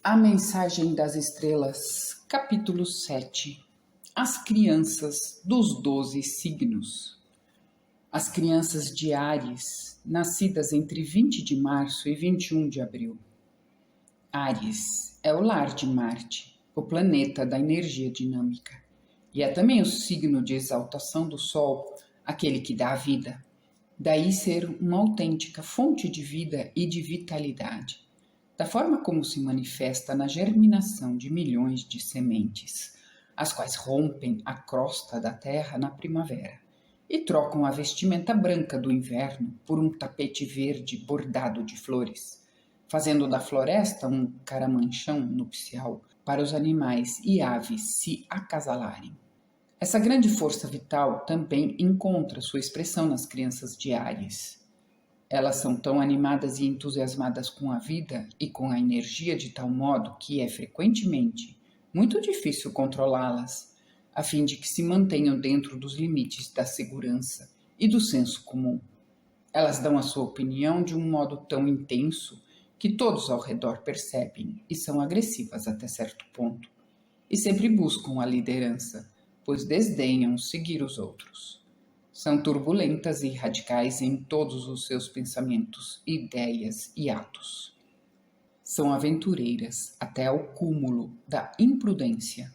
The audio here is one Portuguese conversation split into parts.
A Mensagem das Estrelas, capítulo 7. As crianças dos 12 signos. As crianças de Áries, nascidas entre 20 de março e 21 de abril. Áries é o lar de Marte, o planeta da energia dinâmica, e é também o signo de exaltação do Sol, aquele que dá a vida. Daí ser uma autêntica fonte de vida e de vitalidade, da forma como se manifesta na germinação de milhões de sementes, as quais rompem a crosta da terra na primavera e trocam a vestimenta branca do inverno por um tapete verde bordado de flores, fazendo da floresta um caramanchão nupcial para os animais e aves se acasalarem. Essa grande força vital também encontra sua expressão nas crianças de Áries. Elas são tão animadas e entusiasmadas com a vida e com a energia de tal modo que é frequentemente muito difícil controlá-las, a fim de que se mantenham dentro dos limites da segurança e do senso comum. Elas dão a sua opinião de um modo tão intenso que todos ao redor percebem e são agressivas até certo ponto, e sempre buscam a liderança, pois desdenham seguir os outros. São turbulentas e radicais em todos os seus pensamentos, ideias e atos. São aventureiras até ao cúmulo da imprudência.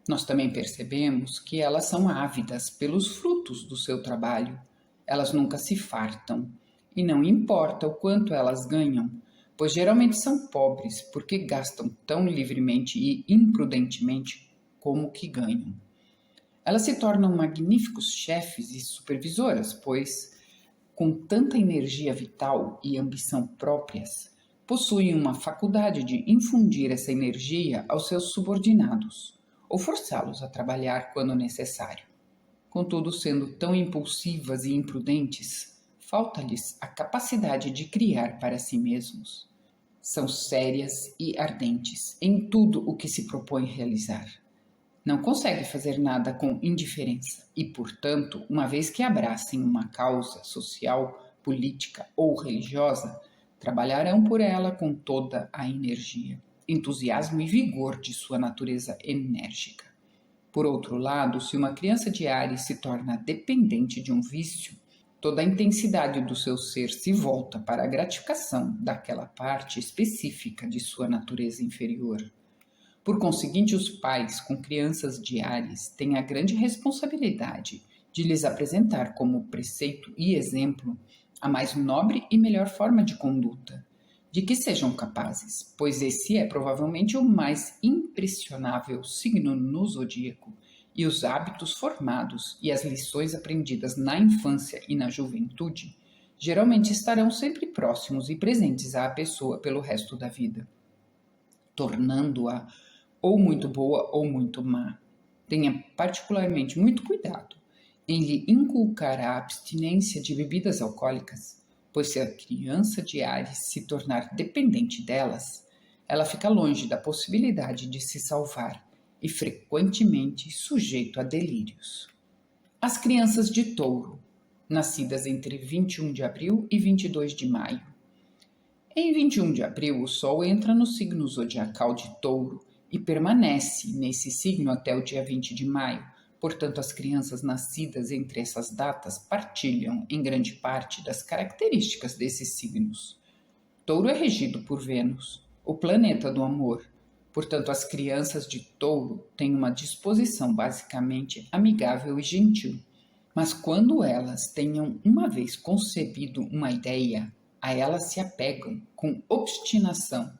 Nós também percebemos que elas são ávidas pelos frutos do seu trabalho. Elas nunca se fartam, e não importa o quanto elas ganham, pois geralmente são pobres porque gastam tão livremente e imprudentemente como que ganham. Elas se tornam magníficos chefes e supervisoras, pois, com tanta energia vital e ambição próprias, possuem uma faculdade de infundir essa energia aos seus subordinados, ou forçá-los a trabalhar quando necessário. Contudo, sendo tão impulsivas e imprudentes, falta-lhes a capacidade de criar para si mesmos. São sérias e ardentes em tudo o que se propõe realizar. Não consegue fazer nada com indiferença e, portanto, uma vez que abracem uma causa social, política ou religiosa, trabalharão por ela com toda a energia, entusiasmo e vigor de sua natureza enérgica. Por outro lado, se uma criança de Áries se torna dependente de um vício, toda a intensidade do seu ser se volta para a gratificação daquela parte específica de sua natureza inferior. Por conseguinte, os pais com crianças de Áries têm a grande responsabilidade de lhes apresentar como preceito e exemplo a mais nobre e melhor forma de conduta, de que sejam capazes, pois esse é provavelmente o mais impressionável signo no zodíaco, e os hábitos formados e as lições aprendidas na infância e na juventude geralmente estarão sempre próximos e presentes à pessoa pelo resto da vida, tornando-a ou muito boa ou muito má. Tenha particularmente muito cuidado em lhe inculcar a abstinência de bebidas alcoólicas, pois se a criança de Áries se tornar dependente delas, ela fica longe da possibilidade de se salvar e frequentemente sujeito a delírios. As crianças de Touro, nascidas entre 21 de abril e 22 de maio. Em 21 de abril, o Sol entra no signo zodiacal de Touro e permanece nesse signo até o dia 20 de maio. Portanto, as crianças nascidas entre essas datas partilham, em grande parte, das características desses signos. Touro é regido por Vênus, o planeta do amor. Portanto, as crianças de Touro têm uma disposição basicamente amigável e gentil. Mas quando elas tenham uma vez concebido uma ideia, a ela se apegam com obstinação.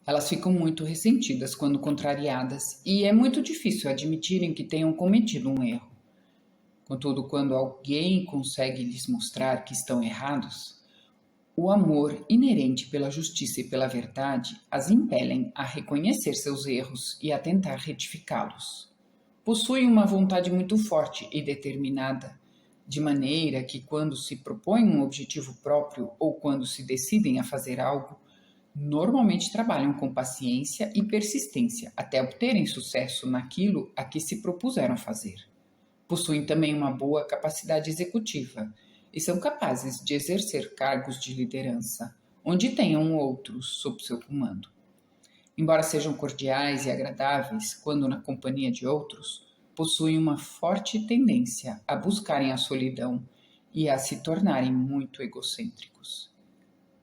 Elas ficam muito ressentidas quando contrariadas e é muito difícil admitirem que tenham cometido um erro. Contudo, quando alguém consegue lhes mostrar que estão errados, o amor inerente pela justiça e pela verdade as impelem a reconhecer seus erros e a tentar retificá-los. Possuem uma vontade muito forte e determinada, de maneira que quando se propõem um objetivo próprio ou quando se decidem a fazer algo, normalmente trabalham com paciência e persistência até obterem sucesso naquilo a que se propuseram fazer. Possuem também uma boa capacidade executiva e são capazes de exercer cargos de liderança, onde tenham outros sob seu comando. embora sejam cordiais e agradáveis quando na companhia de outros, possuem uma forte tendência a buscarem a solidão e a se tornarem muito egocêntricos.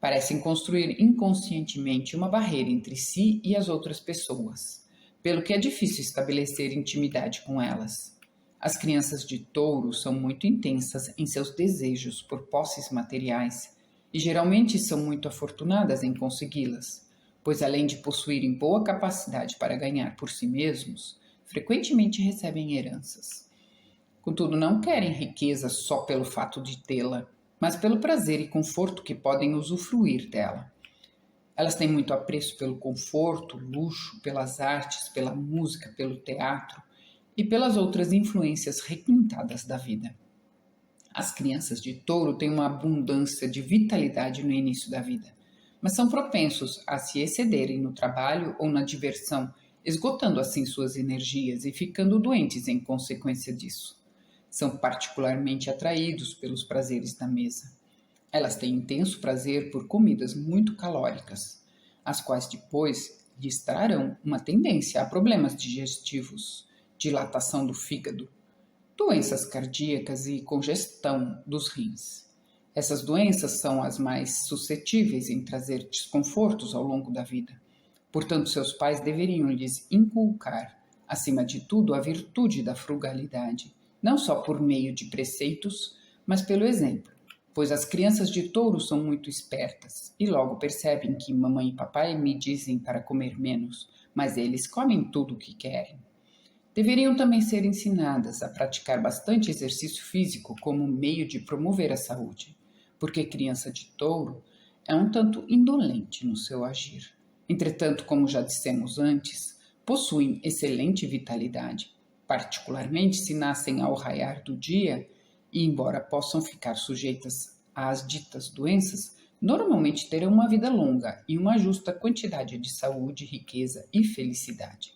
Parecem construir inconscientemente uma barreira entre si e as outras pessoas, pelo que é difícil estabelecer intimidade com elas. As crianças de touro são muito intensas em seus desejos por posses materiais e geralmente são muito afortunadas em consegui-las, pois além de possuírem boa capacidade para ganhar por si mesmos, frequentemente recebem heranças. Contudo, não querem riqueza só pelo fato de tê-la, mas pelo prazer e conforto que podem usufruir dela. Elas têm muito apreço pelo conforto, luxo, pelas artes, pela música, pelo teatro e pelas outras influências requintadas da vida. As crianças de touro têm uma abundância de vitalidade no início da vida, mas são propensos a se excederem no trabalho ou na diversão, esgotando assim suas energias e ficando doentes em consequência disso. São particularmente atraídos pelos prazeres da mesa. Elas têm intenso prazer por comidas muito calóricas, as quais depois lhes trarão uma tendência a problemas digestivos, dilatação do fígado, doenças cardíacas e congestão dos rins. Essas doenças são as mais suscetíveis em trazer desconfortos ao longo da vida. Portanto, seus pais deveriam lhes inculcar, acima de tudo, a virtude da frugalidade, não só por meio de preceitos, mas pelo exemplo, pois as crianças de touro são muito espertas e logo percebem que mamãe e papai me dizem para comer menos, mas eles comem tudo o que querem. Deveriam também ser ensinadas a praticar bastante exercício físico como meio de promover a saúde, porque criança de touro é um tanto indolente no seu agir. Entretanto, como já dissemos antes, possuem excelente vitalidade, particularmente se nascem ao raiar do dia e, embora possam ficar sujeitas às ditas doenças, normalmente terão uma vida longa e uma justa quantidade de saúde, riqueza e felicidade.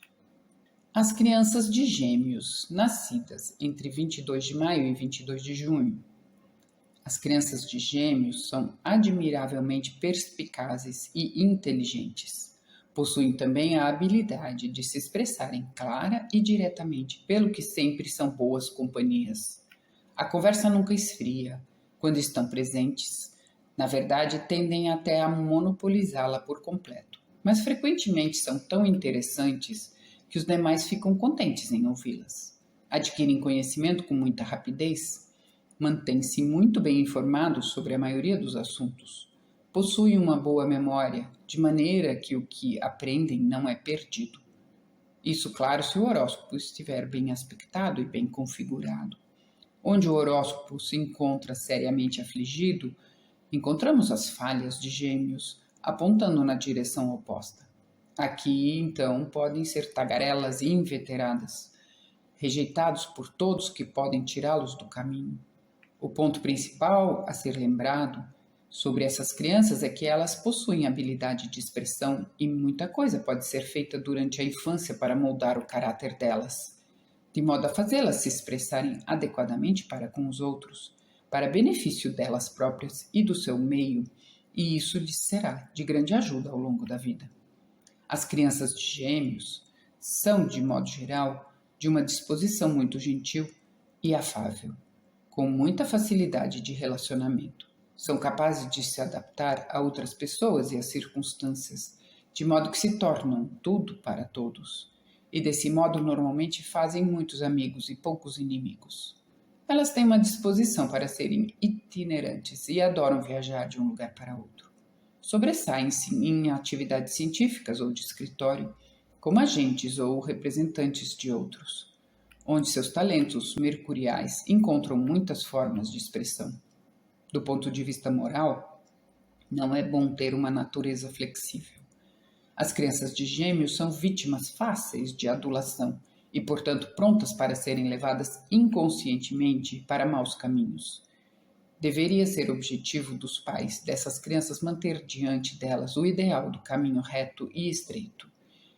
As crianças de Gêmeos, nascidas entre 22 de maio e 22 de junho. As crianças de Gêmeos são admiravelmente perspicazes e inteligentes. Possuem também a habilidade de se expressarem clara e diretamente, pelo que sempre são boas companhias. A conversa nunca esfria quando estão presentes. Na verdade, tendem até a monopolizá-la por completo, mas frequentemente são tão interessantes que os demais ficam contentes em ouvi-las. Adquirem conhecimento com muita rapidez, mantêm-se muito bem informados sobre a maioria dos assuntos, possuem uma boa memória, de maneira que o que aprendem não é perdido. Isso, claro, se o horóscopo estiver bem aspectado e bem configurado. Onde o horóscopo se encontra seriamente afligido, encontramos as falhas de Gêmeos apontando na direção oposta. Aqui, então, podem ser tagarelas e inveteradas, rejeitados por todos que podem tirá-los do caminho. O ponto principal a ser lembrado sobre essas crianças é que elas possuem habilidade de expressão e muita coisa pode ser feita durante a infância para moldar o caráter delas, de modo a fazê-las se expressarem adequadamente para com os outros, para benefício delas próprias e do seu meio, e isso lhes será de grande ajuda ao longo da vida. As crianças de Gêmeos são, de modo geral, de uma disposição muito gentil e afável, com muita facilidade de relacionamento. São capazes de se adaptar a outras pessoas e às circunstâncias, de modo que se tornam tudo para todos, e desse modo normalmente fazem muitos amigos e poucos inimigos. Elas têm uma disposição para serem itinerantes e adoram viajar de um lugar para outro. Sobressaem-se em atividades científicas ou de escritório, como agentes ou representantes de outros, onde seus talentos mercuriais encontram muitas formas de expressão. Do ponto de vista moral, não é bom ter uma natureza flexível. As crianças de Gêmeos são vítimas fáceis de adulação e, portanto, prontas para serem levadas inconscientemente para maus caminhos. Deveria ser objetivo dos pais dessas crianças manter diante delas o ideal do caminho reto e estreito,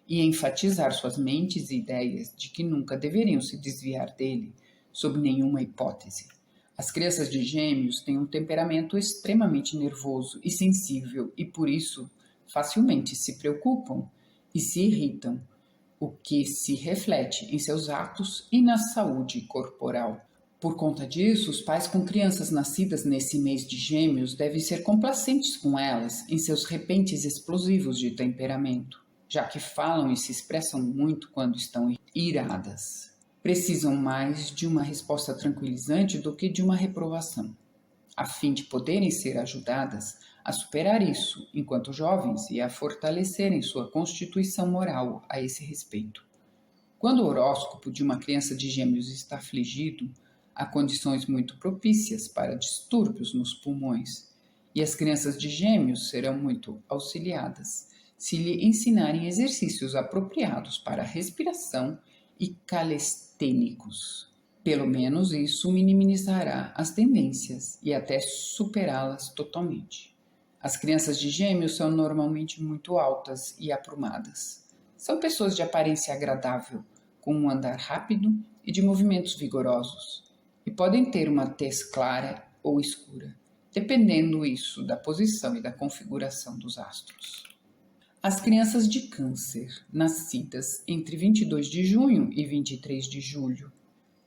e enfatizar suas mentes e ideias de que nunca deveriam se desviar dele, sob nenhuma hipótese. As crianças de Gêmeos têm um temperamento extremamente nervoso e sensível e, por isso, facilmente se preocupam e se irritam, o que se reflete em seus atos e na saúde corporal. Por conta disso, os pais com crianças nascidas nesse mês de Gêmeos devem ser complacentes com elas em seus repentes explosivos de temperamento, já que falam e se expressam muito quando estão iradas. Precisam mais de uma resposta tranquilizante do que de uma reprovação, a fim de poderem ser ajudadas a superar isso enquanto jovens e a fortalecerem sua constituição moral a esse respeito. Quando o horóscopo de uma criança de Gêmeos está afligido, há condições muito propícias para distúrbios nos pulmões, e as crianças de Gêmeos serão muito auxiliadas se lhe ensinarem exercícios apropriados para a respiração e calistênicos. Pelo menos isso minimizará as tendências e até superá-las totalmente. As crianças de Gêmeos são normalmente muito altas e aprumadas. São pessoas de aparência agradável, com um andar rápido e de movimentos vigorosos, e podem ter uma tez clara ou escura, dependendo isso da posição e da configuração dos astros. As crianças de Câncer, nascidas entre 22 de junho e 23 de julho.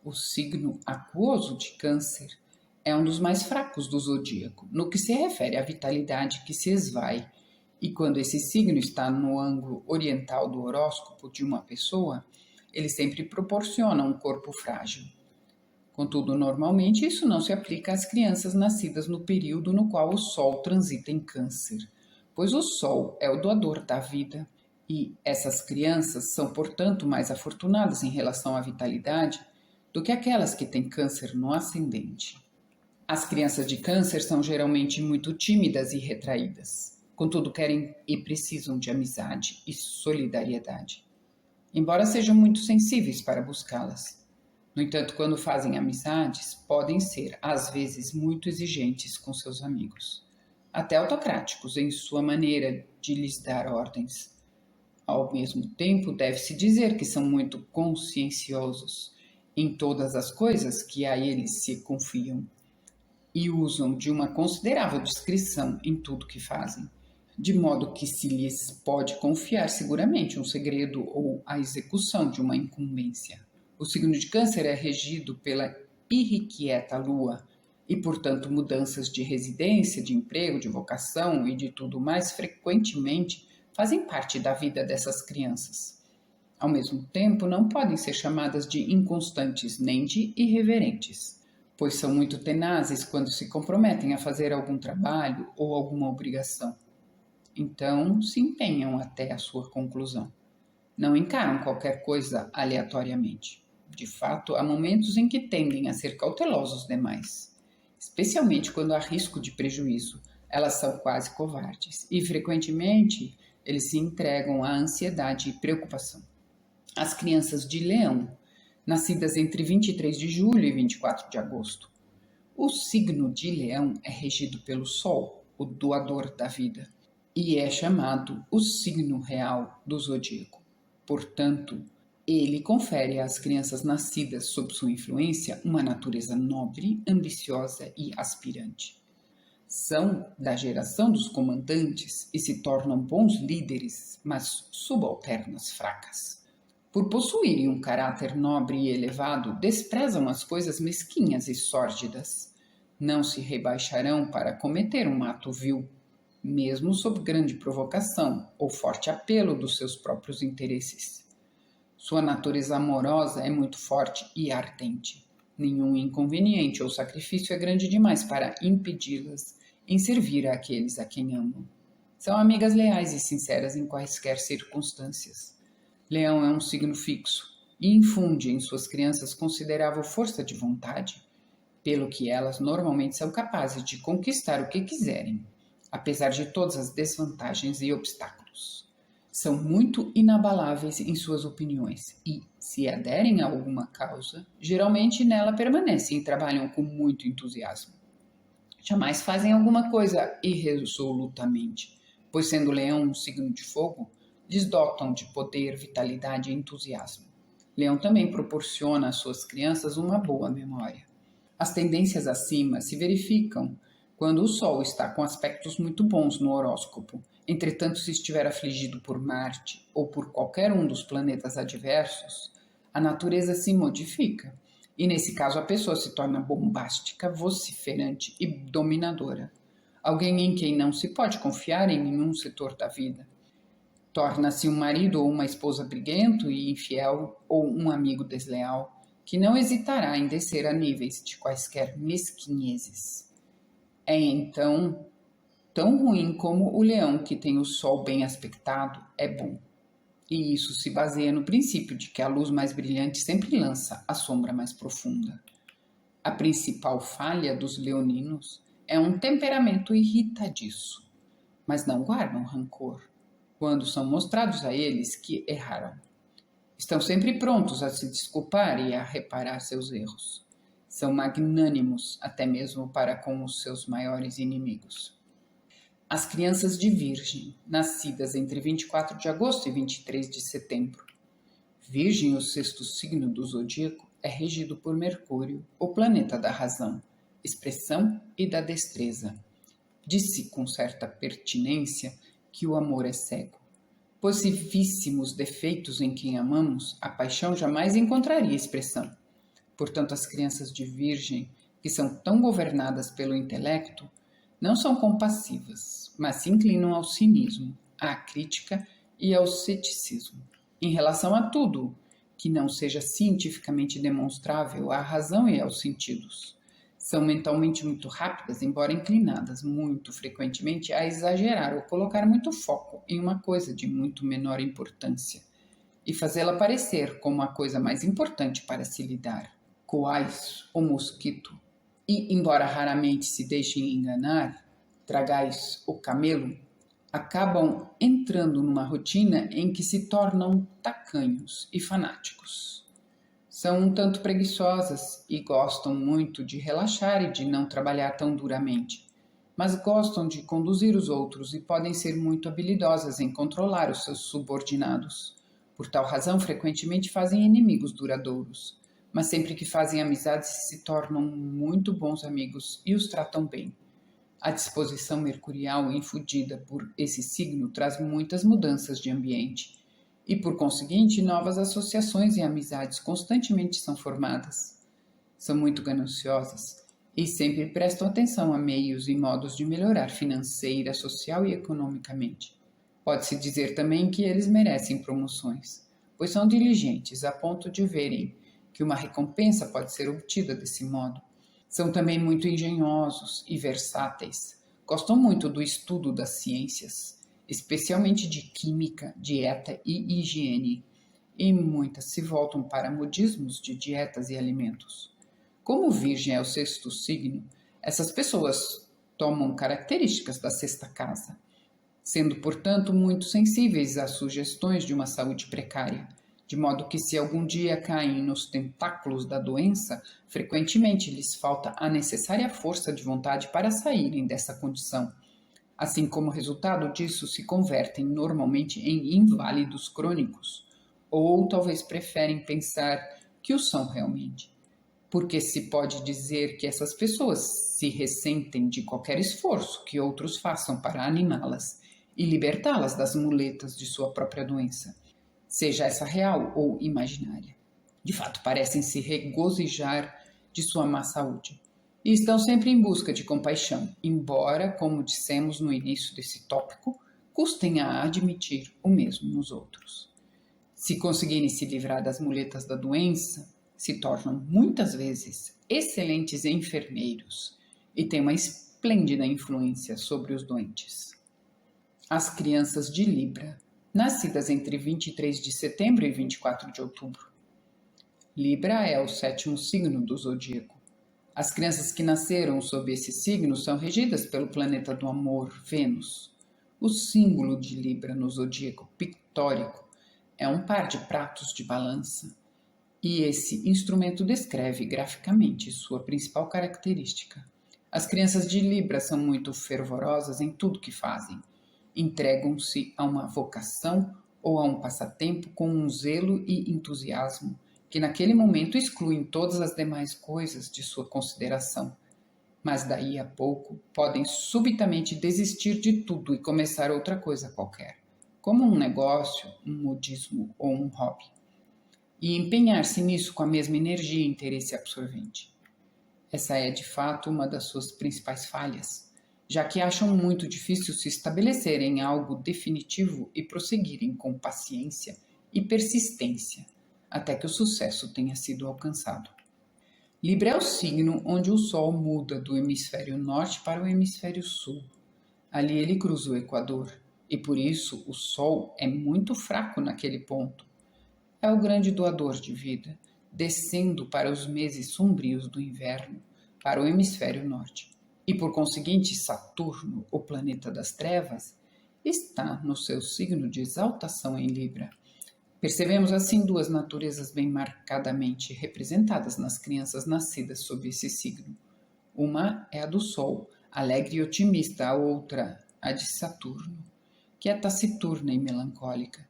O signo aquoso de Câncer é um dos mais fracos do zodíaco, no que se refere à vitalidade que se esvai, e quando esse signo está no ângulo oriental do horóscopo de uma pessoa, ele sempre proporciona um corpo frágil. Contudo, normalmente isso não se aplica às crianças nascidas no período no qual o Sol transita em Câncer, pois o Sol é o doador da vida, e essas crianças são, portanto, mais afortunadas em relação à vitalidade do que aquelas que têm Câncer no ascendente. As crianças de Câncer são geralmente muito tímidas e retraídas, contudo querem e precisam de amizade e solidariedade, embora sejam muito sensíveis para buscá-las. No entanto, quando fazem amizades, podem ser, às vezes, muito exigentes com seus amigos, até autocráticos em sua maneira de lhes dar ordens. Ao mesmo tempo, deve-se dizer que são muito conscienciosos em todas as coisas que a eles se confiam e usam de uma considerável discrição em tudo que fazem, de modo que se lhes pode confiar seguramente um segredo ou a execução de uma incumbência. O signo de Câncer é regido pela irrequieta Lua e, portanto, mudanças de residência, de emprego, de vocação e de tudo mais frequentemente fazem parte da vida dessas crianças. Ao mesmo tempo, não podem ser chamadas de inconstantes nem de irreverentes, pois são muito tenazes quando se comprometem a fazer algum trabalho ou alguma obrigação. Então, se empenham até a sua conclusão. Não encaram qualquer coisa aleatoriamente. De fato, há momentos em que tendem a ser cautelosos demais, especialmente quando há risco de prejuízo. Elas são quase covardes e, frequentemente, eles se entregam à ansiedade e preocupação. As crianças de Leão, nascidas entre 23 de julho e 24 de agosto. O signo de Leão é regido pelo Sol, o doador da vida, e é chamado o signo real do zodíaco. Portanto, ele confere às crianças nascidas sob sua influência uma natureza nobre, ambiciosa e aspirante. São da geração dos comandantes e se tornam bons líderes, mas subalternas fracas. Por possuírem um caráter nobre e elevado, desprezam as coisas mesquinhas e sórdidas. Não se rebaixarão para cometer um ato vil, mesmo sob grande provocação ou forte apelo dos seus próprios interesses. Sua natureza amorosa é muito forte e ardente. Nenhum inconveniente ou sacrifício é grande demais para impedi-las em servir àqueles a quem amam. São amigas leais e sinceras em quaisquer circunstâncias. Leão é um signo fixo e infunde em suas crianças considerável força de vontade, pelo que elas normalmente são capazes de conquistar o que quiserem, apesar de todas as desvantagens e obstáculos. São muito inabaláveis em suas opiniões e, se aderem a alguma causa, geralmente nela permanecem e trabalham com muito entusiasmo. Jamais fazem alguma coisa irresolutamente, pois, sendo Leão um signo de fogo, lhes dotam de poder, vitalidade e entusiasmo. Leão também proporciona às suas crianças uma boa memória. As tendências acima se verificam quando o Sol está com aspectos muito bons no horóscopo Entretanto, se estiver afligido por Marte ou por qualquer um dos planetas adversos, a natureza se modifica, e nesse caso a pessoa se torna bombástica, vociferante e dominadora. Alguém em quem não se pode confiar em nenhum setor da vida. Torna-se um marido ou uma esposa briguento e infiel ou um amigo desleal, que não hesitará em descer a níveis de quaisquer mesquinhezes. É então tão ruim como o leão que tem o sol bem aspectado é bom. E isso se baseia no princípio de que a luz mais brilhante sempre lança a sombra mais profunda. A principal falha dos leoninos é um temperamento irritadiço, mas não guardam rancor quando são mostrados a eles que erraram. Estão sempre prontos a se desculpar e a reparar seus erros. São magnânimos até mesmo para com os seus maiores inimigos. As crianças de Virgem, nascidas entre 24 de agosto e 23 de setembro. Virgem, o sexto signo do zodíaco, é regido por Mercúrio, o planeta da razão, expressão e da destreza. Diz-se com certa pertinência que o amor é cego. Pois se víssemos defeitos em quem amamos, a paixão jamais encontraria expressão. Portanto, as crianças de Virgem, que são tão governadas pelo intelecto, não são compassivas, mas se inclinam ao cinismo, à crítica e ao ceticismo. Em relação a tudo que não seja cientificamente demonstrável à razão e aos sentidos. São mentalmente muito rápidas, embora inclinadas muito frequentemente a exagerar ou colocar muito foco em uma coisa de muito menor importância e fazê-la parecer como a coisa mais importante para se lidar. Coais o mosquito e, embora raramente se deixem enganar, tragais o camelo, acabam entrando numa rotina em que se tornam tacanhos e fanáticos. São um tanto preguiçosas e gostam muito de relaxar e de não trabalhar tão duramente, mas gostam de conduzir os outros e podem ser muito habilidosas em controlar os seus subordinados. Por tal razão, frequentemente fazem inimigos duradouros, mas sempre que fazem amizades se tornam muito bons amigos e os tratam bem. A disposição mercurial infundida por esse signo traz muitas mudanças de ambiente e, por conseguinte, novas associações e amizades constantemente são formadas. São muito gananciosas e sempre prestam atenção a meios e modos de melhorar financeira, social e economicamente. Pode-se dizer também que eles merecem promoções, pois são diligentes a ponto de verem que uma recompensa pode ser obtida desse modo. São também muito engenhosos e versáteis. Gostam muito do estudo das ciências, especialmente de química, dieta e higiene, e muitas se voltam para modismos de dietas e alimentos. Como Virgem é o sexto signo, essas pessoas tomam características da sexta casa, sendo, portanto, muito sensíveis às sugestões de uma saúde precária, de modo que, se algum dia caem nos tentáculos da doença, frequentemente lhes falta a necessária força de vontade para saírem dessa condição. Assim como resultado disso, se convertem normalmente em inválidos crônicos, ou talvez preferem pensar que o são realmente, porque se pode dizer que essas pessoas se ressentem de qualquer esforço que outros façam para animá-las e libertá-las das muletas de sua própria doença, seja essa real ou imaginária. De fato, parecem se regozijar de sua má saúde e estão sempre em busca de compaixão, embora, como dissemos no início desse tópico, custem a admitir o mesmo nos outros. Se conseguirem se livrar das muletas da doença, se tornam muitas vezes excelentes enfermeiros e têm uma esplêndida influência sobre os doentes. As crianças de Libra, nascidas entre 23 de setembro e 24 de outubro. Libra é o sétimo signo do zodíaco. As crianças que nasceram sob esse signo são regidas pelo planeta do amor, Vênus. O símbolo de Libra no zodíaco pictórico é um par de pratos de balança, e esse instrumento descreve graficamente sua principal característica. As crianças de Libra são muito fervorosas em tudo que fazem. Entregam-se a uma vocação ou a um passatempo com um zelo e entusiasmo que naquele momento excluem todas as demais coisas de sua consideração. mas daí a pouco podem subitamente desistir de tudo e começar outra coisa qualquer, como um negócio, um modismo ou um hobby, e empenhar-se nisso com a mesma energia e interesse absorvente. Essa é, de fato, uma das suas principais falhas, já que acham muito difícil se estabelecer em algo definitivo e prosseguirem com paciência e persistência até que o sucesso tenha sido alcançado. Libra é o signo onde o Sol muda do hemisfério norte para o hemisfério sul. Ali ele cruza o Equador e por isso o Sol é muito fraco naquele ponto. É o grande doador de vida, descendo para os meses sombrios do inverno, para o hemisfério norte. E por conseguinte, Saturno, o planeta das trevas, está no seu signo de exaltação em Libra. Percebemos assim duas naturezas bem marcadamente representadas nas crianças nascidas sob esse signo. Uma é a do Sol, alegre e otimista, a outra, a de Saturno, que é taciturna e melancólica.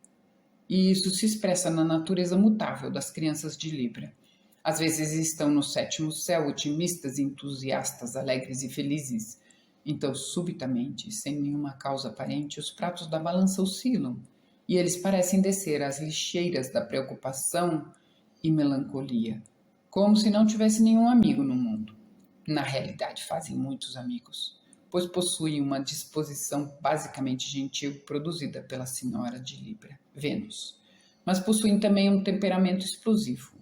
E isso se expressa na natureza mutável das crianças de Libra. Às vezes estão no sétimo céu, otimistas, entusiastas, alegres e felizes. Então, subitamente, sem nenhuma causa aparente, os pratos da balança oscilam e eles parecem descer as lixeiras da preocupação e melancolia, como se não tivesse nenhum amigo no mundo. Na realidade, fazem muitos amigos, pois possuem uma disposição basicamente gentil produzida pela senhora de Libra, Vênus, mas possuem também um temperamento explosivo,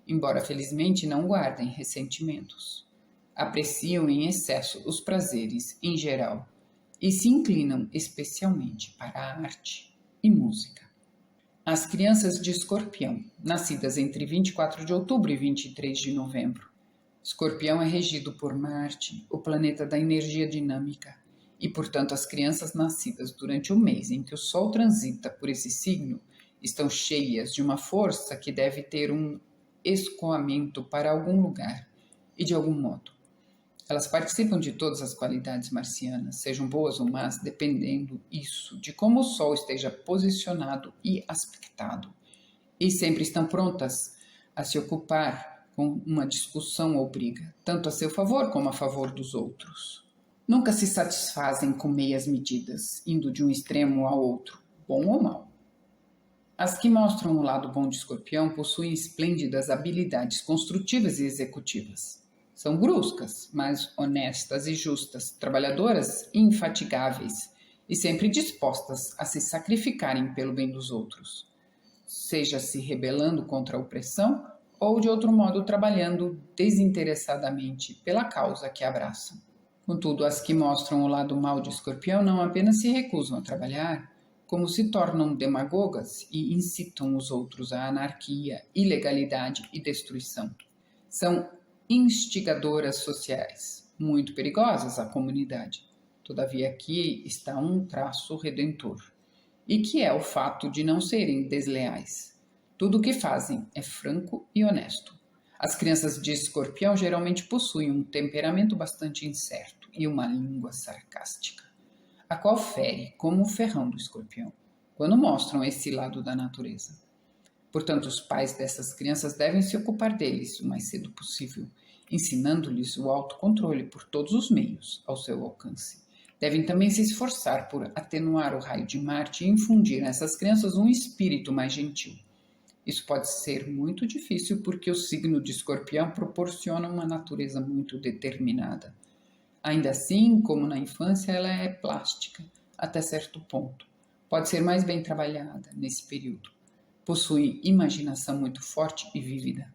embora felizmente não guardem ressentimentos. Apreciam em excesso os prazeres em geral e se inclinam especialmente para a arte e música. As crianças de Escorpião, nascidas entre 24 de outubro e 23 de novembro. Escorpião é regido por Marte, o planeta da energia dinâmica, e, portanto, as crianças nascidas durante o mês em que o Sol transita por esse signo estão cheias de uma força que deve ter um escoamento para algum lugar e de algum modo. Elas participam de todas as qualidades marcianas, sejam boas ou más, dependendo isso de como o Sol esteja posicionado e aspectado. E sempre estão prontas a se ocupar com uma discussão ou briga, tanto a seu favor como a favor dos outros. Nunca se satisfazem com meias medidas, indo de um extremo ao outro, bom ou mau. As que mostram o lado bom de Escorpião possuem esplêndidas habilidades construtivas e executivas. São bruscas, mas honestas e justas, trabalhadoras e infatigáveis, e sempre dispostas a se sacrificarem pelo bem dos outros, seja se rebelando contra a opressão ou de outro modo trabalhando desinteressadamente pela causa que abraçam. Contudo, as que mostram o lado mau de Escorpião não apenas se recusam a trabalhar, como se tornam demagogas e incitam os outros à anarquia, ilegalidade e destruição. São instigadoras sociais, muito perigosas à comunidade. Todavia aqui está um traço redentor, e que é o fato de não serem desleais. Tudo o que fazem é franco e honesto. As crianças de Escorpião geralmente possuem um temperamento bastante incerto e uma língua sarcástica, a qual fere como o ferrão do Escorpião, quando mostram esse lado da natureza. Portanto, os pais dessas crianças devem se ocupar deles o mais cedo possível, ensinando-lhes o autocontrole por todos os meios ao seu alcance. Devem também se esforçar por atenuar o raio de Marte e infundir nessas crianças um espírito mais gentil. Isso pode ser muito difícil porque o signo de Escorpião proporciona uma natureza muito determinada. Ainda assim, como na infância, ela é plástica, até certo ponto. Pode ser mais bem trabalhada nesse período. Possui imaginação muito forte e vívida,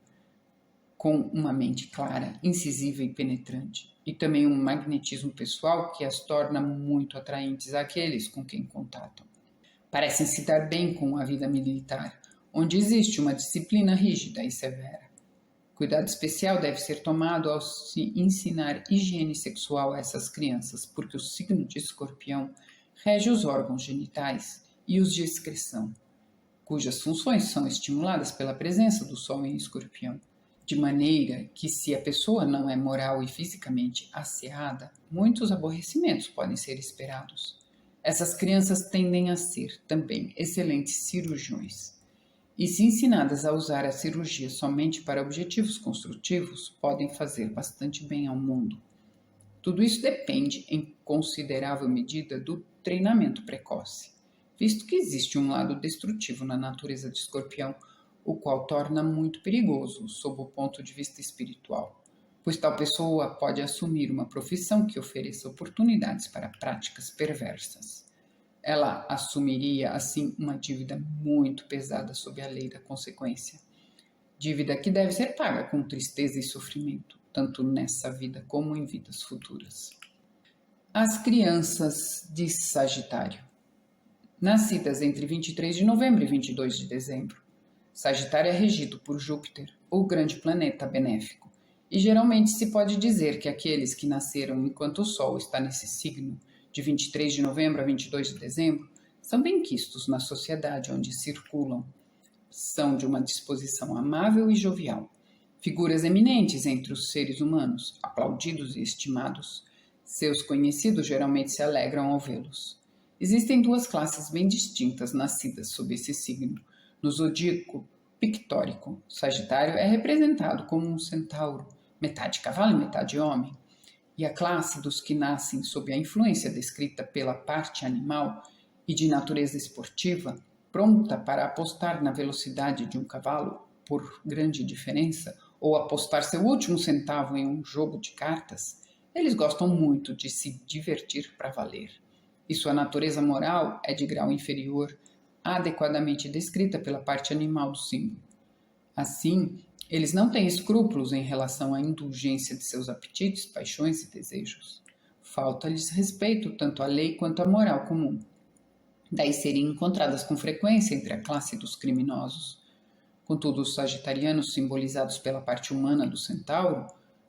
com uma mente clara, incisiva e penetrante, e também um magnetismo pessoal que as torna muito atraentes àqueles com quem contatam. Parecem se dar bem com a vida militar, onde existe uma disciplina rígida e severa. Cuidado especial deve ser tomado ao se ensinar higiene sexual a essas crianças, porque o signo de Escorpião rege os órgãos genitais e os de excreção, cujas funções são estimuladas pela presença do Sol em Escorpião, de maneira que, se a pessoa não é moral e fisicamente asseada, muitos aborrecimentos podem ser esperados. Essas crianças tendem a ser também excelentes cirurgiões. E, se ensinadas a usar a cirurgia somente para objetivos construtivos, podem fazer bastante bem ao mundo. Tudo isso depende, em considerável medida, do treinamento precoce, visto que existe um lado destrutivo na natureza de Escorpião, o qual torna muito perigoso sob o ponto de vista espiritual, pois tal pessoa pode assumir uma profissão que ofereça oportunidades para práticas perversas. Ela assumiria, assim, uma dívida muito pesada sob a lei da consequência. Dívida que deve ser paga com tristeza e sofrimento, tanto nessa vida como em vidas futuras. As crianças de Sagitário. Nascidas entre 23 de novembro e 22 de dezembro. Sagitário é regido por Júpiter, o grande planeta benéfico, e geralmente se pode dizer que aqueles que nasceram enquanto o Sol está nesse signo, de 23 de novembro a 22 de dezembro, são benquistos na sociedade onde circulam. São de uma disposição amável e jovial, figuras eminentes entre os seres humanos, aplaudidos e estimados. Seus conhecidos geralmente se alegram ao vê-los. Existem duas classes bem distintas nascidas sob esse signo. No zodíaco pictórico, Sagitário é representado como um centauro, metade cavalo e metade homem. E a classe dos que nascem sob a influência descrita pela parte animal e de natureza esportiva, pronta para apostar na velocidade de um cavalo por grande diferença, ou apostar seu último centavo em um jogo de cartas, eles gostam muito de se divertir para valer. E sua natureza moral é de grau inferior, adequadamente descrita pela parte animal do símbolo. Assim, eles não têm escrúpulos em relação à indulgência de seus apetites, paixões e desejos. Falta-lhes respeito tanto à lei quanto à moral comum. Daí seriam encontradas com frequência entre a classe dos criminosos. Contudo, os sagitarianos, simbolizados pela parte humana do centauro,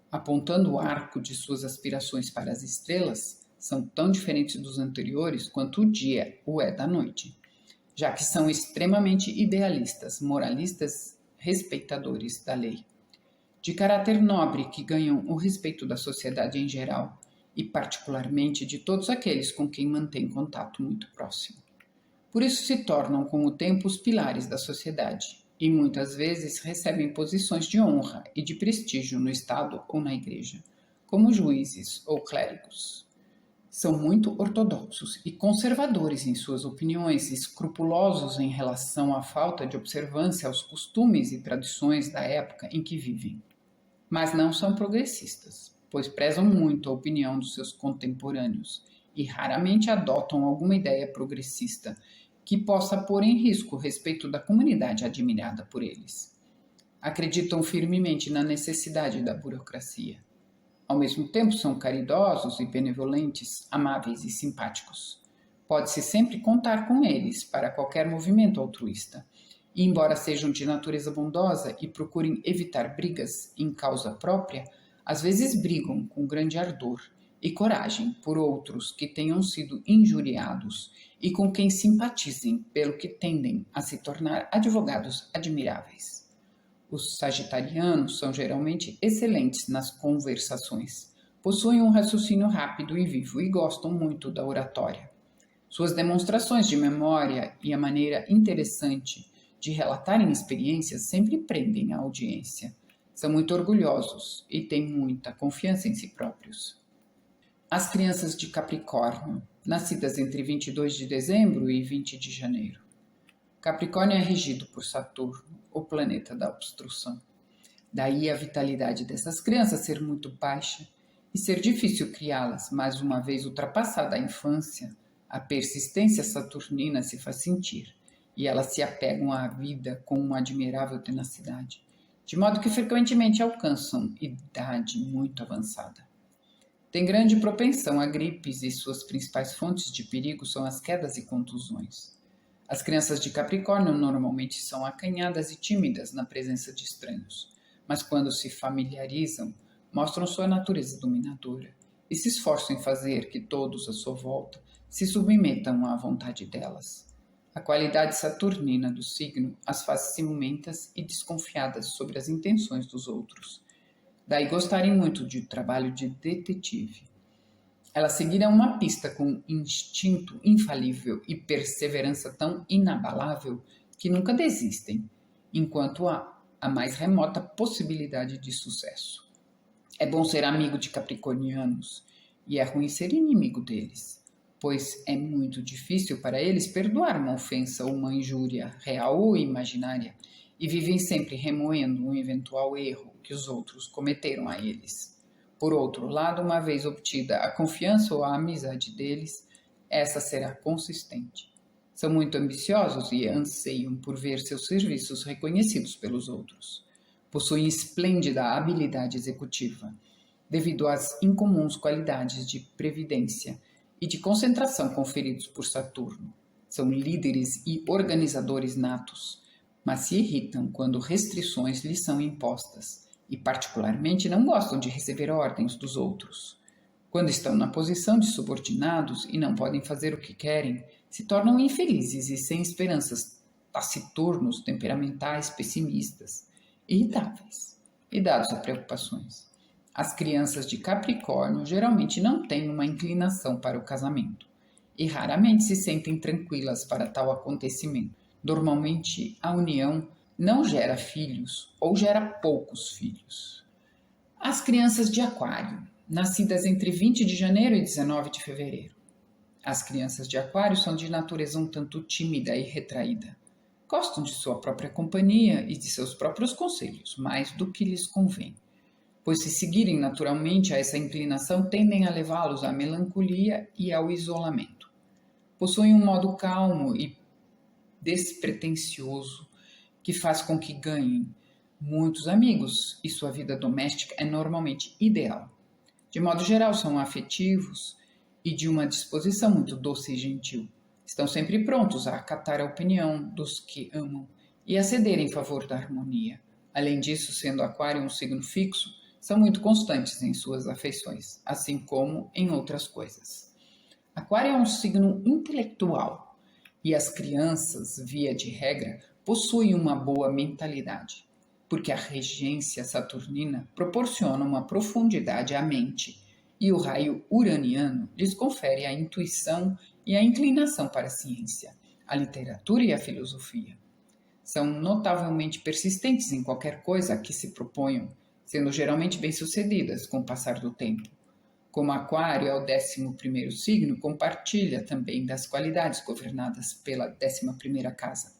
apontando o arco de suas aspirações para as estrelas, são tão diferentes dos anteriores quanto o dia o é da noite, já que são extremamente idealistas, moralistas, respeitadores da lei. De caráter nobre que ganham o respeito da sociedade em geral e particularmente de todos aqueles com quem mantêm contato muito próximo. Por isso se tornam com o tempo os pilares da sociedade e muitas vezes recebem posições de honra e de prestígio no Estado ou na Igreja, como juízes ou clérigos. São muito ortodoxos e conservadores em suas opiniões, escrupulosos em relação à falta de observância aos costumes e tradições da época em que vivem. Mas não são progressistas, pois prezam muito a opinião dos seus contemporâneos e raramente adotam alguma ideia progressista que possa pôr em risco o respeito da comunidade admirada por eles. Acreditam firmemente na necessidade da burocracia. Ao mesmo tempo, são caridosos e benevolentes, amáveis e simpáticos. Pode-se sempre contar com eles para qualquer movimento altruísta. E, embora sejam de natureza bondosa e procurem evitar brigas em causa própria, às vezes brigam com grande ardor e coragem por outros que tenham sido injuriados e com quem simpatizem, pelo que tendem a se tornar advogados admiráveis. Os sagitarianos são geralmente excelentes nas conversações, possuem um raciocínio rápido e vivo e gostam muito da oratória. Suas demonstrações de memória e a maneira interessante de relatarem experiências sempre prendem a audiência. São muito orgulhosos e têm muita confiança em si próprios. As crianças de Capricórnio, nascidas entre 22 de dezembro e 20 de janeiro. Capricórnio é regido por Saturno, o planeta da obstrução. Daí a vitalidade dessas crianças ser muito baixa e ser difícil criá-las, mas uma vez ultrapassada a infância, a persistência saturnina se faz sentir e elas se apegam à vida com uma admirável tenacidade, de modo que frequentemente alcançam idade muito avançada. Tem grande propensão a gripes e suas principais fontes de perigo são as quedas e contusões. As crianças de Capricórnio normalmente são acanhadas e tímidas na presença de estranhos, mas quando se familiarizam, mostram sua natureza dominadora e se esforçam em fazer que todos à sua volta se submetam à vontade delas. A qualidade saturnina do signo as faz ciumentas e desconfiadas sobre as intenções dos outros. Daí gostarem muito de trabalho de detetive. Elas seguirão uma pista com instinto infalível e perseverança tão inabalável que nunca desistem, enquanto há a mais remota possibilidade de sucesso. É bom ser amigo de capricornianos e é ruim ser inimigo deles, pois é muito difícil para eles perdoar uma ofensa ou uma injúria, real ou imaginária, e vivem sempre remoendo um eventual erro que os outros cometeram a eles. Por outro lado, uma vez obtida a confiança ou a amizade deles, essa será consistente. São muito ambiciosos e anseiam por ver seus serviços reconhecidos pelos outros. Possuem esplêndida habilidade executiva, devido às incomuns qualidades de previdência e de concentração conferidos por Saturno. São líderes e organizadores natos, mas se irritam quando restrições lhes são impostas e particularmente não gostam de receber ordens dos outros. Quando estão na posição de subordinados e não podem fazer o que querem, se tornam infelizes e sem esperanças, taciturnos, temperamentais, pessimistas, irritáveis e dados a preocupações. As crianças de Capricórnio geralmente não têm uma inclinação para o casamento e raramente se sentem tranquilas para tal acontecimento. Normalmente, a união não gera filhos ou gera poucos filhos. As crianças de Aquário, nascidas entre 20 de janeiro e 19 de fevereiro. As crianças de Aquário são de natureza um tanto tímida e retraída. Gostam de sua própria companhia e de seus próprios conselhos, mais do que lhes convém, pois se seguirem naturalmente a essa inclinação, tendem a levá-los à melancolia e ao isolamento. Possuem um modo calmo e despretensioso que faz com que ganhem muitos amigos e sua vida doméstica é normalmente ideal. De modo geral, são afetivos e de uma disposição muito doce e gentil. Estão sempre prontos a acatar a opinião dos que amam e a ceder em favor da harmonia. Além disso, sendo Aquário um signo fixo, são muito constantes em suas afeições, assim como em outras coisas. Aquário é um signo intelectual e as crianças, via de regra, possuem uma boa mentalidade, porque a regência saturnina proporciona uma profundidade à mente e o raio uraniano lhes confere a intuição e a inclinação para a ciência, a literatura e a filosofia. São notavelmente persistentes em qualquer coisa a que se proponham, sendo geralmente bem-sucedidas com o passar do tempo. Como Aquário é o 11º signo, compartilha também das qualidades governadas pela 11ª casa.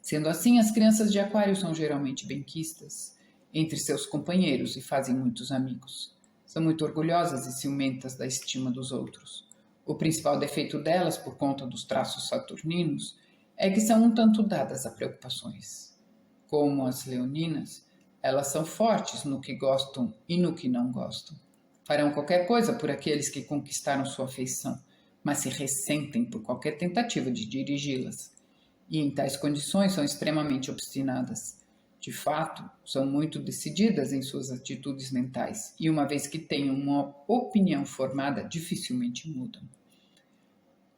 Sendo assim, as crianças de Aquário são geralmente benquistas entre seus companheiros e fazem muitos amigos. São muito orgulhosas e ciumentas da estima dos outros. O principal defeito delas, por conta dos traços saturninos, é que são um tanto dadas a preocupações. Como as leoninas, elas são fortes no que gostam e no que não gostam. Farão qualquer coisa por aqueles que conquistaram sua afeição, mas se ressentem por qualquer tentativa de dirigi-las. E em tais condições são extremamente obstinadas. De fato, são muito decididas em suas atitudes mentais e, uma vez que tenham uma opinião formada, dificilmente mudam.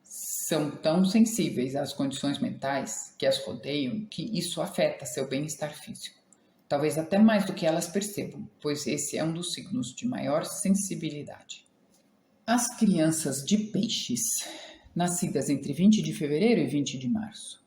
São tão sensíveis às condições mentais que as rodeiam que isso afeta seu bem-estar físico. Talvez até mais do que elas percebam, pois esse é um dos signos de maior sensibilidade. As crianças de Peixes, nascidas entre 20 de fevereiro e 20 de março.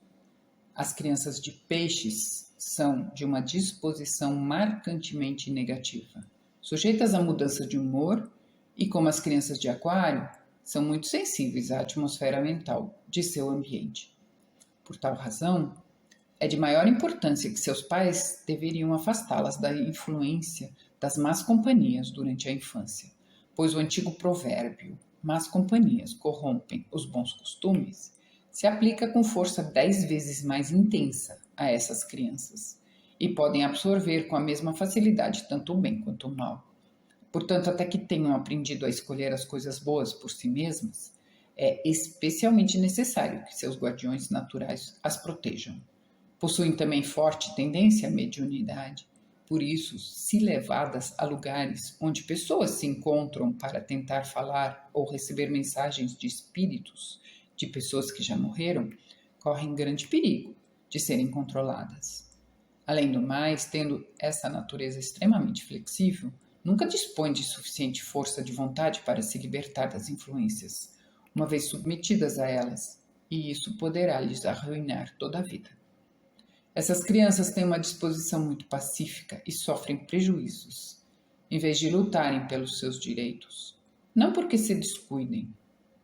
As crianças de Peixes são de uma disposição marcantemente negativa, sujeitas à mudança de humor e, como as crianças de Aquário, são muito sensíveis à atmosfera mental de seu ambiente. Por tal razão, é de maior importância que seus pais deveriam afastá-las da influência das más companhias durante a infância, pois o antigo provérbio "más companhias corrompem os bons costumes" se aplica com força 10 vezes mais intensa a essas crianças e podem absorver com a mesma facilidade tanto o bem quanto o mal. Portanto, até que tenham aprendido a escolher as coisas boas por si mesmas, é especialmente necessário que seus guardiões naturais as protejam. Possuem também forte tendência à mediunidade, por isso, se levadas a lugares onde pessoas se encontram para tentar falar ou receber mensagens de espíritos de pessoas que já morreram, correm grande perigo de serem controladas. Além do mais, tendo essa natureza extremamente flexível, nunca dispõe de suficiente força de vontade para se libertar das influências, uma vez submetidas a elas, e isso poderá lhes arruinar toda a vida. Essas crianças têm uma disposição muito pacífica e sofrem prejuízos, em vez de lutarem pelos seus direitos. não porque se descuidem,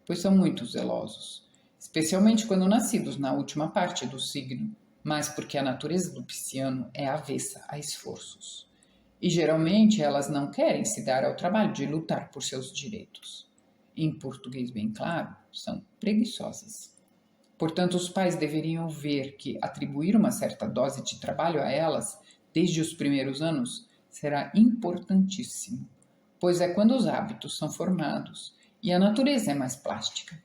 pois são muito zelosos, especialmente quando nascidos na última parte do signo, mas porque a natureza do pisciano é avessa a esforços. E geralmente elas não querem se dar ao trabalho de lutar por seus direitos. Em português bem claro, são preguiçosas. Portanto, os pais deveriam ver que atribuir uma certa dose de trabalho a elas, desde os primeiros anos, será importantíssimo, pois é quando os hábitos são formados e a natureza é mais plástica.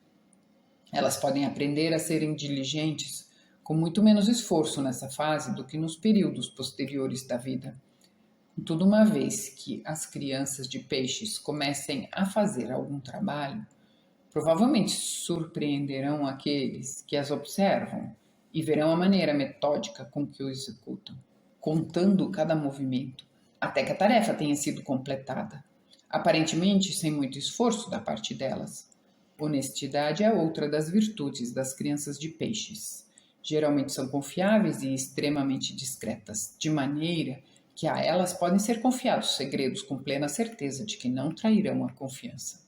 Elas podem aprender a serem diligentes com muito menos esforço nessa fase do que nos períodos posteriores da vida. Contudo, uma vez que as crianças de peixes comecem a fazer algum trabalho, provavelmente surpreenderão aqueles que as observam e verão a maneira metódica com que o executam, contando cada movimento, até que a tarefa tenha sido completada, aparentemente sem muito esforço da parte delas. Honestidade é outra das virtudes das crianças de peixes. Geralmente são confiáveis e extremamente discretas, de maneira que a elas podem ser confiados segredos com plena certeza de que não trairão a confiança.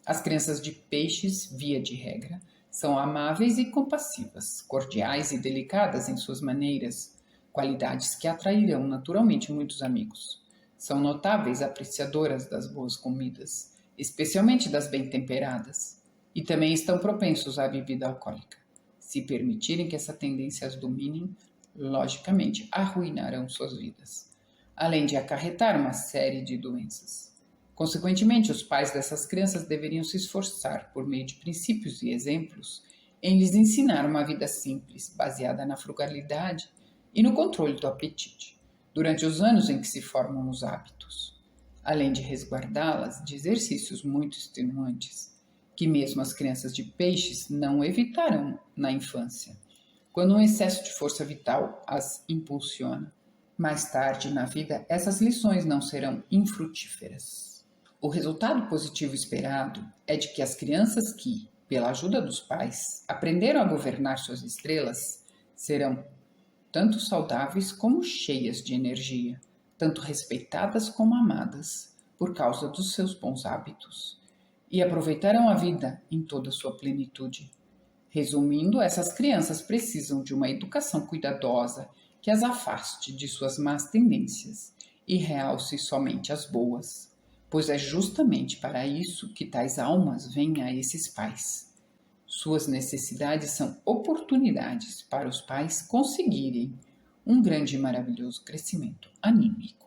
As crianças de peixes, via de regra, são amáveis e compassivas, cordiais e delicadas em suas maneiras, qualidades que atrairão naturalmente muitos amigos. São notáveis apreciadoras das boas comidas, especialmente das bem temperadas, e também estão propensos à bebida alcoólica. Se permitirem que essa tendência as domine, logicamente arruinarão suas vidas, além de acarretar uma série de doenças. Consequentemente, os pais dessas crianças deveriam se esforçar, por meio de princípios e exemplos, em lhes ensinar uma vida simples, baseada na frugalidade e no controle do apetite, durante os anos em que se formam os hábitos, além de resguardá-las de exercícios muito extenuantes, que mesmo as crianças de peixes não evitarão na infância, quando um excesso de força vital as impulsiona. Mais tarde na vida, essas lições não serão infrutíferas. O resultado positivo esperado é de que as crianças que, pela ajuda dos pais, aprenderam a governar suas estrelas, serão tanto saudáveis como cheias de energia, tanto respeitadas como amadas, por causa dos seus bons hábitos, e aproveitarão a vida em toda sua plenitude. Resumindo, essas crianças precisam de uma educação cuidadosa que as afaste de suas más tendências e realce somente as boas, pois é justamente para isso que tais almas vêm a esses pais. Suas necessidades são oportunidades para os pais conseguirem um grande e maravilhoso crescimento anímico.